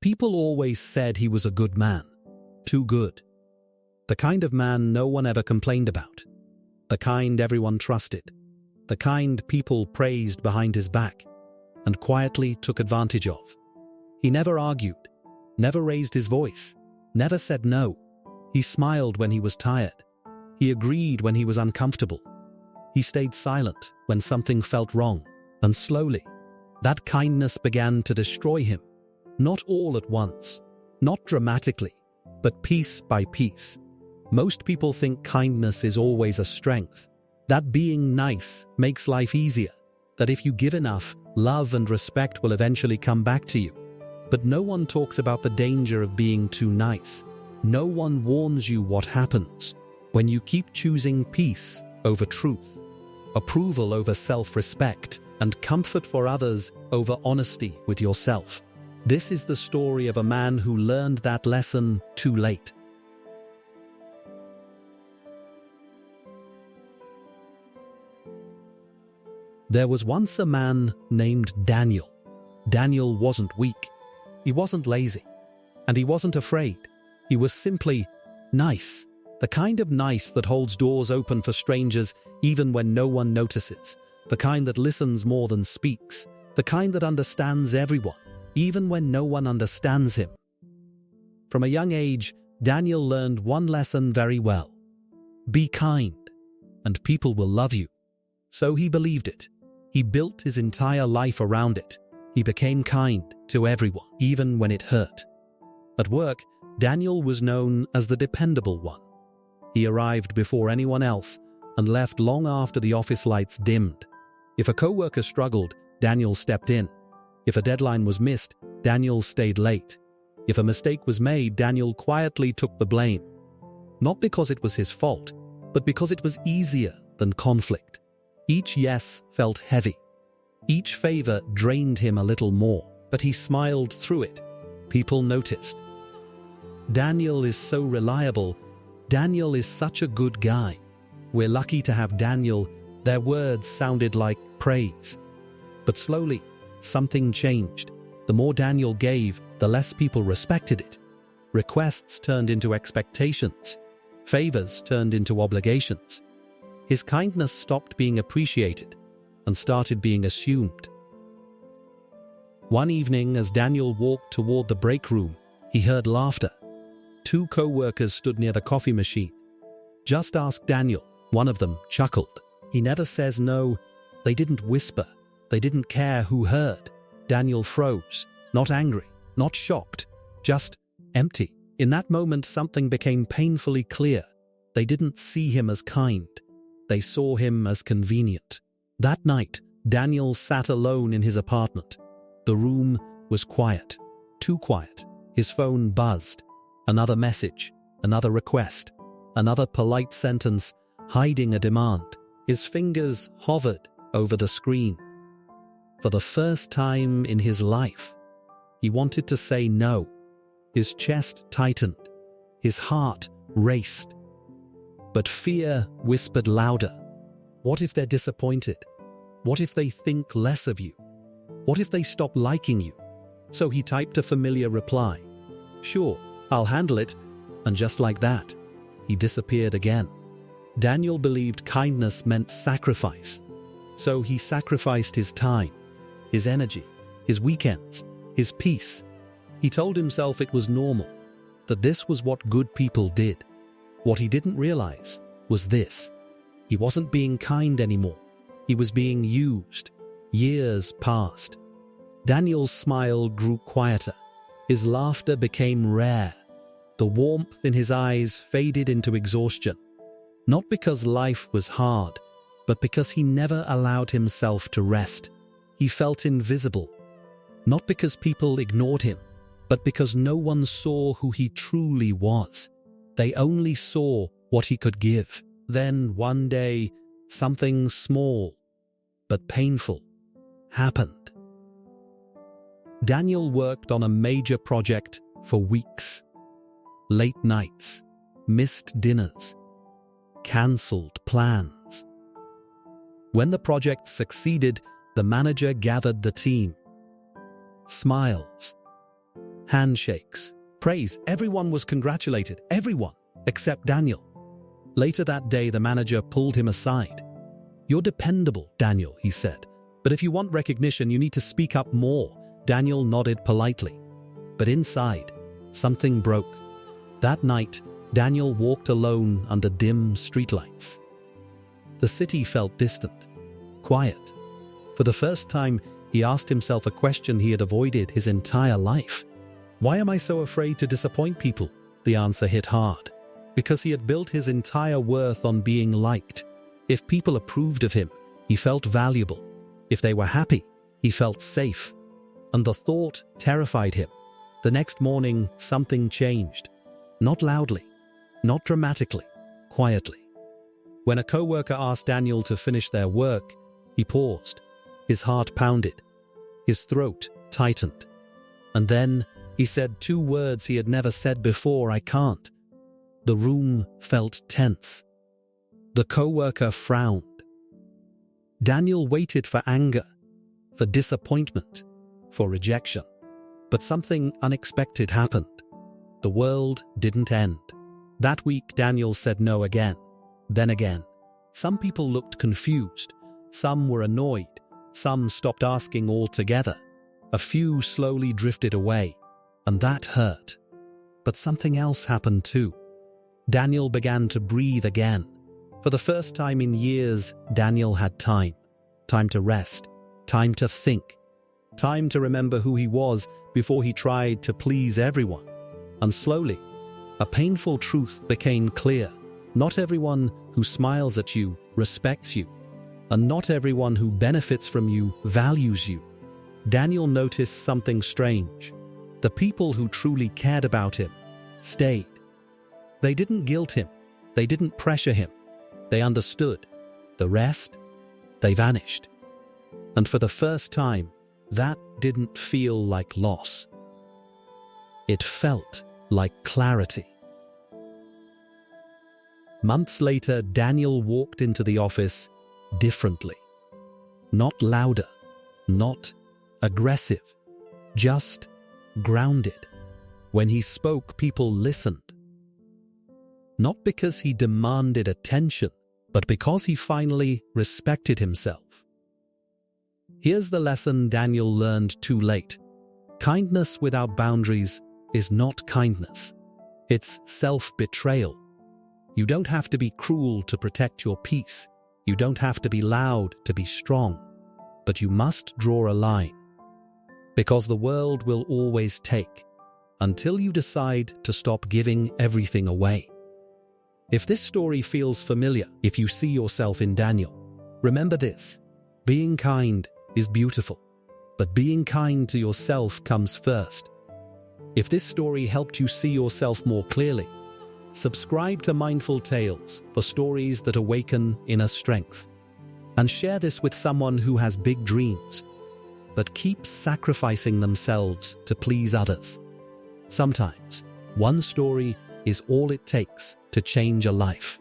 People always said he was a good man. Too good. The kind of man no one ever complained about. The kind everyone trusted. The kind people praised behind his back and quietly took advantage of. He never argued, never raised his voice, never said no. He smiled when he was tired. He agreed when he was uncomfortable. He stayed silent when something felt wrong. And slowly, that kindness began to destroy him. Not all at once, not dramatically, but piece by piece. Most people think kindness is always a strength, that being nice makes life easier, that if you give enough, love and respect will eventually come back to you. But no one talks about the danger of being too nice. No one warns you what happens when you keep choosing peace over truth, approval over self-respect, and comfort for others over honesty with yourself. This is the story of a man who learned that lesson too late. There was once a man named Daniel. Daniel wasn't weak. He wasn't lazy. And he wasn't afraid. He was simply nice. The kind of nice that holds doors open for strangers even when no one notices. The kind that listens more than speaks. The kind that understands everyone, even when no one understands him. From a young age, Daniel learned one lesson very well. Be kind, and people will love you. So he believed it. He built his entire life around it. He became kind to everyone, even when it hurt. At work, Daniel was known as the dependable one. He arrived before anyone else and left long after the office lights dimmed. If a coworker struggled, Daniel stepped in. If a deadline was missed, Daniel stayed late. If a mistake was made, Daniel quietly took the blame. Not because it was his fault, but because it was easier than conflict. Each yes felt heavy. Each favor drained him a little more, but he smiled through it. People noticed. Daniel is so reliable. Daniel is such a good guy. We're lucky to have Daniel. Their words sounded like praise. But slowly, something changed. The more Daniel gave, the less people respected it. Requests turned into expectations. Favors turned into obligations. His kindness stopped being appreciated and started being assumed. One evening, as Daniel walked toward the break room, he heard laughter. Two co-workers stood near the coffee machine. "Just ask Daniel," one of them chuckled. "He never says no." They didn't whisper. They didn't care who heard. Daniel froze, not angry, not shocked, just empty. In that moment, something became painfully clear. They didn't see him as kind. They saw him as convenient. That night, Daniel sat alone in his apartment. The room was quiet, too quiet. His phone buzzed. Another message, another request, another polite sentence hiding a demand. His fingers hovered over the screen. For the first time in his life, he wanted to say no. His chest tightened. His heart raced. But fear whispered louder. What if they're disappointed? What if they think less of you? What if they stop liking you? So he typed a familiar reply. "Sure, I'll handle it." And just like that, he disappeared again. Daniel believed kindness meant sacrifice. So he sacrificed his time, his energy, his weekends, his peace. He told himself it was normal, that this was what good people did. What he didn't realize was this. He wasn't being kind anymore. He was being used. Years passed. Daniel's smile grew quieter. His laughter became rare. The warmth in his eyes faded into exhaustion. Not because life was hard, but because he never allowed himself to rest. He felt invisible. Not because people ignored him, but because no one saw who he truly was. They only saw what he could give. Then, one day, something small but painful happened. Daniel worked on a major project for weeks. Late nights, missed dinners, cancelled plans. When the project succeeded, the manager gathered the team. Smiles, handshakes, praise. Everyone was congratulated, everyone, except Daniel. Later that day, the manager pulled him aside. "You're dependable, Daniel," he said. "But if you want recognition, you need to speak up more." Daniel nodded politely. But inside, something broke. That night, Daniel walked alone under dim streetlights. The city felt distant, quiet. For the first time, he asked himself a question he had avoided his entire life. Why am I so afraid to disappoint people? The answer hit hard. Because he had built his entire worth on being liked. If people approved of him, he felt valuable. If they were happy, he felt safe. And the thought terrified him. The next morning, something changed. Not loudly, not dramatically, quietly. When a coworker asked Daniel to finish their work, he paused. His heart pounded. His throat tightened. And then he said two words he had never said before: "I can't." The room felt tense. The coworker frowned. Daniel waited for anger, for disappointment, for rejection. But something unexpected happened. The world didn't end. That week, Daniel said no again, then again. Some people looked confused. Some were annoyed. Some stopped asking altogether. A few slowly drifted away, and that hurt. But something else happened too. Daniel began to breathe again. For the first time in years, Daniel had time. Time to rest. Time to think. Time to remember who he was before he tried to please everyone. And slowly, a painful truth became clear. Not everyone who smiles at you respects you. And not everyone who benefits from you values you. Daniel noticed something strange. The people who truly cared about him stayed. They didn't guilt him. They didn't pressure him. They understood. The rest, they vanished. And for the first time, that didn't feel like loss. It felt like clarity. Months later, Daniel walked into the office differently. Not louder, not aggressive, just grounded. When he spoke, people listened. Not because he demanded attention, but because he finally respected himself. Here's the lesson Daniel learned too late. Kindness without boundaries is not kindness. It's self-betrayal. You don't have to be cruel to protect your peace. You don't have to be loud to be strong. But you must draw a line. Because the world will always take, until you decide to stop giving everything away. If this story feels familiar, if you see yourself in Daniel, remember this: being kind is beautiful, but being kind to yourself comes first. If this story helped you see yourself more clearly, subscribe to Mindful Tales for stories that awaken inner strength. And share this with someone who has big dreams, but keeps sacrificing themselves to please others. Sometimes, one story is all it takes to change a life.